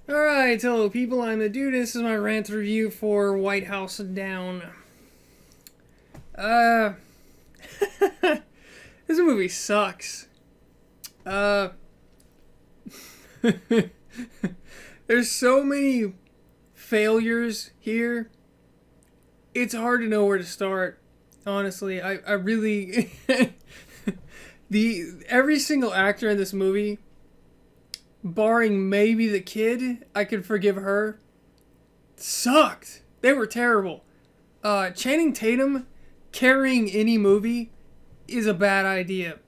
Alright, hello people, I'm the dude. This is my rant review for White House Down. Uh, this movie sucks. Uh, there's so many failures here. It's hard to know where to start. Honestly, I really every single actor in this movie, barring maybe the kid, I could forgive her, sucked. They were terrible. Channing Tatum carrying any movie is a bad idea.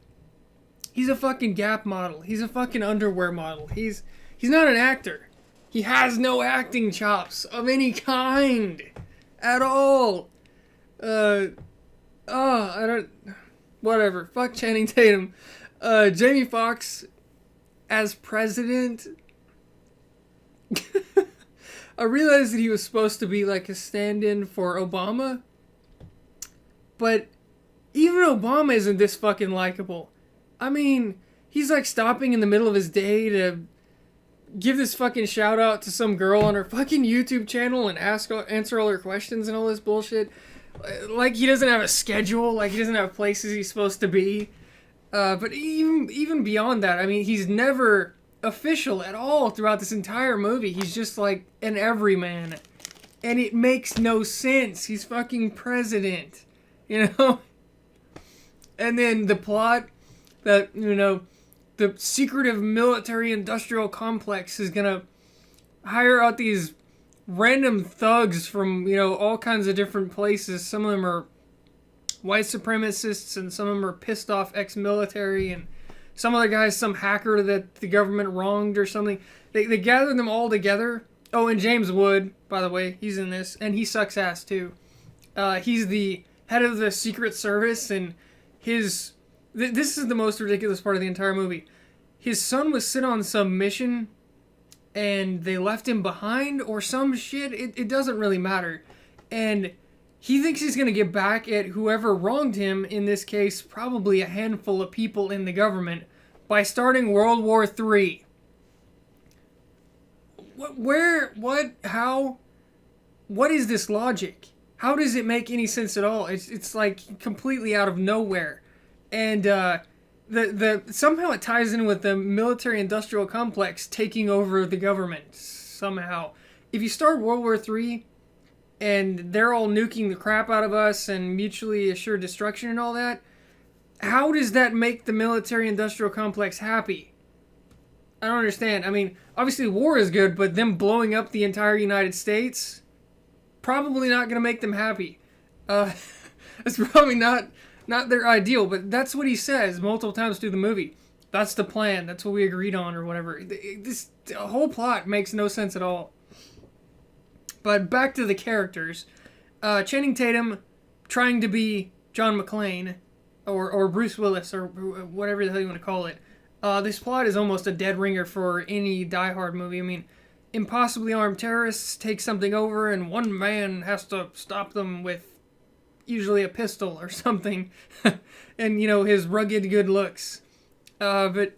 He's a fucking Gap model. He's a fucking underwear model. He's not an actor. He has no acting chops of any kind at all. I don't. Whatever. Fuck Channing Tatum. Jamie Foxx as president. I realized that he was supposed to be like a stand-in for Obama, but even Obama isn't this fucking likable. I mean, he's like stopping in the middle of his day to give this fucking shout out to some girl on her fucking YouTube channel and answer all her questions and all this bullshit. Like he doesn't have a schedule, like he doesn't have places he's supposed to be. But even beyond that, I mean, he's never official at all throughout this entire movie. He's just like an everyman. And it makes no sense. He's fucking president. You know? And then the plot that, the secretive military-industrial complex is gonna hire out these random thugs from, all kinds of different places. Some of them are white supremacists, and some of them are pissed off ex-military, and some other guy's some hacker that the government wronged or something. They gather them all together. Oh, and James Wood, by the way, he's in this, and he sucks ass too. He's the head of the Secret Service, and this is the most ridiculous part of the entire movie. His son was sent on some mission, and they left him behind or some shit. It doesn't really matter. And he thinks he's going to get back at whoever wronged him, in this case, probably a handful of people in the government, by starting World War III. What is this logic? How does it make any sense at all? It's like completely out of nowhere. And somehow it ties in with the military-industrial complex taking over the government, somehow. If you start World War III, and they're all nuking the crap out of us and mutually assured destruction and all that, how does that make the military-industrial complex happy? I don't understand. I mean, obviously war is good, but them blowing up the entire United States, probably not going to make them happy. That's probably not their ideal, but that's what he says multiple times through the movie. That's the plan. That's what we agreed on or whatever. This whole plot makes no sense at all. But back to the characters. Channing Tatum trying to be John McClane or Bruce Willis or whatever the hell you want to call it. This plot is almost a dead ringer for any Die Hard movie. I mean, impossibly armed terrorists take something over and one man has to stop them with usually a pistol or something. And, his rugged good looks. But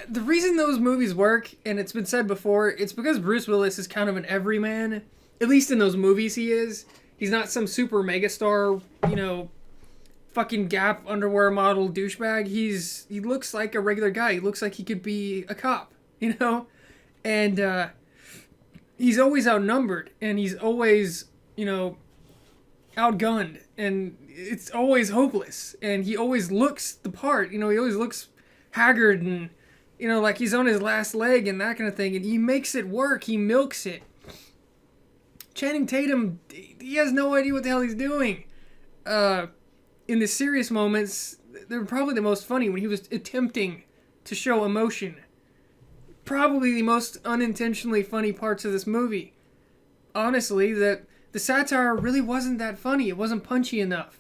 the reason those movies work, and it's been said before, it's because Bruce Willis is kind of an everyman. At least in those movies he is. He's not some super megastar, fucking Gap underwear model douchebag. He looks like a regular guy. He looks like he could be a cop, And he's always outnumbered, and he's always, outgunned, and it's always hopeless. And he always looks the part, he always looks haggard and, like he's on his last leg and that kind of thing, and he makes it work. He milks it. Channing Tatum, he has no idea what the hell he's doing. In the serious moments, they were probably the most funny when he was attempting to show emotion. Probably the most unintentionally funny parts of this movie. Honestly, the satire really wasn't that funny. It wasn't punchy enough.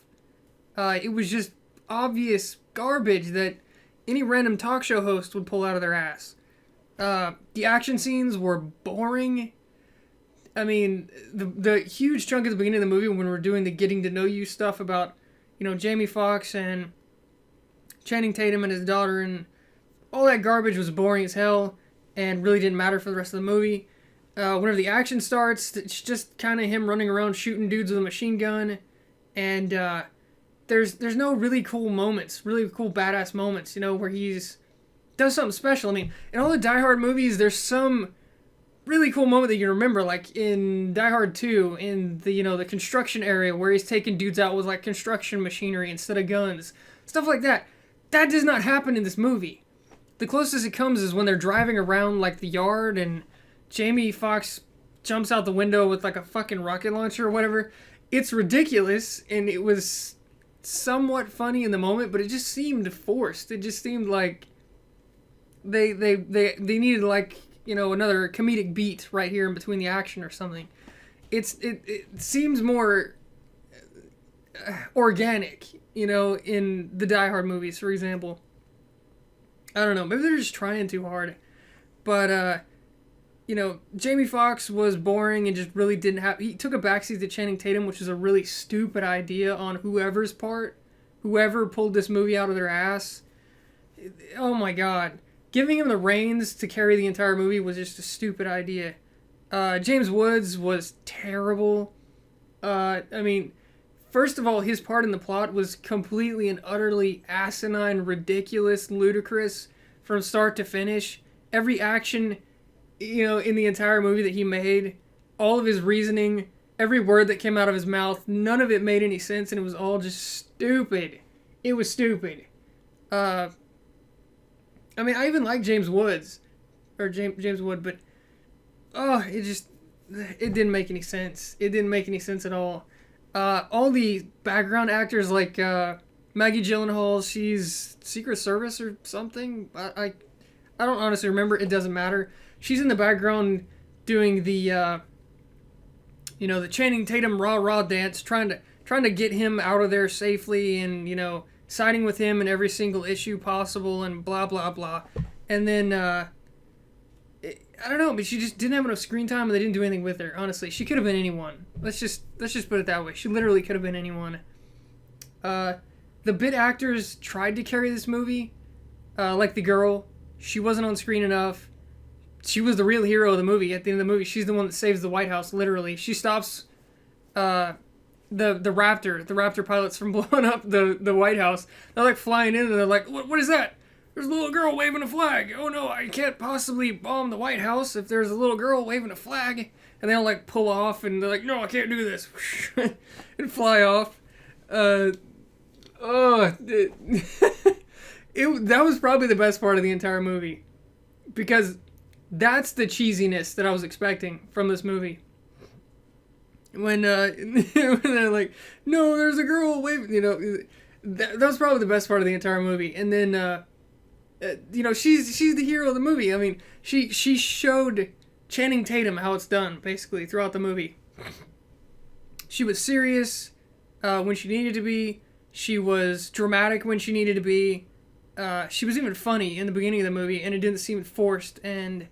It was just obvious garbage that any random talk show host would pull out of their ass. The action scenes were boring. I mean, the huge chunk at the beginning of the movie when we're doing the getting to know you stuff about, Jamie Foxx and Channing Tatum and his daughter and all that garbage was boring as hell. and really didn't matter for the rest of the movie. Whenever the action starts, it's just kind of him running around shooting dudes with a machine gun, and there's no really cool moments, really cool badass moments, you know, where he's does something special. I mean, in all the Die Hard movies, there's some really cool moment that you remember, like in Die Hard 2, in the, you know, the construction area where he's taking dudes out with like construction machinery instead of guns, stuff like that. That does not happen in this movie. The closest it comes is when they're driving around like the yard and Jamie Foxx jumps out the window with like a fucking rocket launcher or whatever. It's ridiculous, and it was somewhat funny in the moment, but it just seemed forced. It just seemed like they needed, like, you know, another comedic beat right here in between the action or something. It seems more organic, you know, in the Die Hard movies, for example. I don't know, maybe they're just trying too hard. But you know, Jamie Foxx was boring and just really didn't have... He took a backseat to Channing Tatum, which is a really stupid idea on whoever's part. Whoever pulled this movie out of their ass. Oh my god. Giving him the reins to carry the entire movie was just a stupid idea. James Woods was terrible. I mean, first of all, his part in the plot was completely and utterly asinine, ridiculous, ludicrous from start to finish. Every action, you know, in the entire movie that he made, all of his reasoning, every word that came out of his mouth, none of it made any sense, and it was all just stupid. It was stupid. I mean, I even like James Woods, or James Wood, but it didn't make any sense. It didn't make any sense at all. All the background actors, like Maggie Gyllenhaal, she's Secret Service or something. I don't honestly remember. It doesn't matter. She's in the background doing the, you know, the Channing Tatum rah-rah dance, trying to get him out of there safely, and, you know, siding with him in every single issue possible, and blah, blah, blah. And then, I don't know, but she just didn't have enough screen time, and they didn't do anything with her, honestly. She could have been anyone. Let's just put it that way. She literally could have been anyone. The bit actors tried to carry this movie, like the girl. She wasn't on screen enough. She was the real hero of the movie. At the end of the movie, she's the one that saves the White House, literally. She stops the Raptor pilots from blowing up the White House. They're like flying in, and they're like, what is that? There's a little girl waving a flag. Oh no, I can't possibly bomb the White House if there's a little girl waving a flag. And they'll like pull off, and they're like, no, I can't do this. And fly off. That was probably the best part of the entire movie. Because that's the cheesiness that I was expecting from this movie. When they're like, no, there's a girl waving, you know, that was probably the best part of the entire movie. And then, you know, she's the hero of the movie. I mean, she showed Channing Tatum how it's done, basically, throughout the movie. She was serious when she needed to be. She was dramatic when she needed to be. She was even funny in the beginning of the movie, and it didn't seem forced, and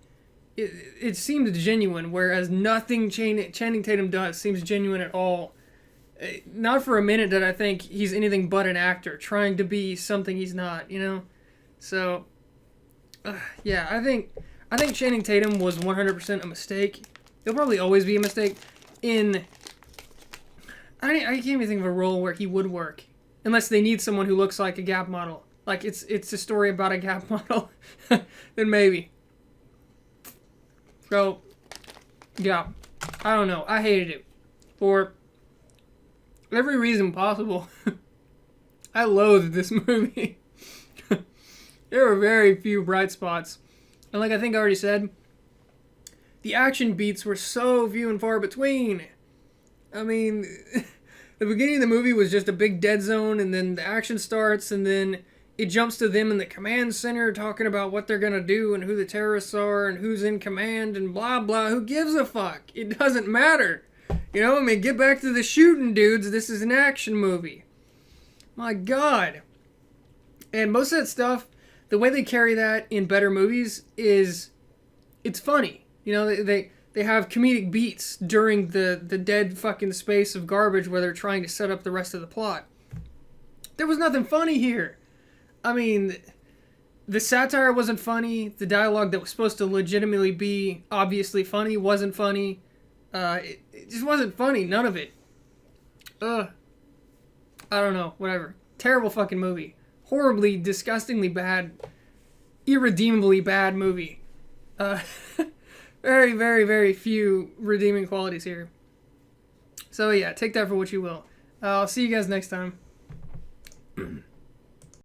it seemed genuine, whereas nothing Channing Tatum does seems genuine at all. Not for a minute did I think he's anything but an actor, trying to be something he's not, you know? So, yeah, I think Channing Tatum was 100% a mistake. He'll probably always be a mistake. I can't even think of a role where he would work, unless they need someone who looks like a Gap model. Like, it's a story about a Gap model, then maybe. So, yeah, I don't know. I hated it for every reason possible. I loathed this movie. There were very few bright spots. And like I think I already said, the action beats were so few and far between. I mean, the beginning of the movie was just a big dead zone, and then the action starts, and then it jumps to them in the command center talking about what they're going to do and who the terrorists are and who's in command and blah, blah. Who gives a fuck? It doesn't matter. You know, I mean, get back to the shooting, dudes. This is an action movie. My God. And most of that stuff, the way they carry that in better movies is, it's funny. You know, they have comedic beats during the dead fucking space of garbage where they're trying to set up the rest of the plot. There was nothing funny here. I mean, The satire wasn't funny. The dialogue that was supposed to legitimately be obviously funny wasn't funny. It just wasn't funny. None of it. I don't know. Whatever. Terrible fucking movie. Horribly, disgustingly bad, irredeemably bad movie. Very, very, very few redeeming qualities here. So yeah, take that for what you will. I'll see you guys next time.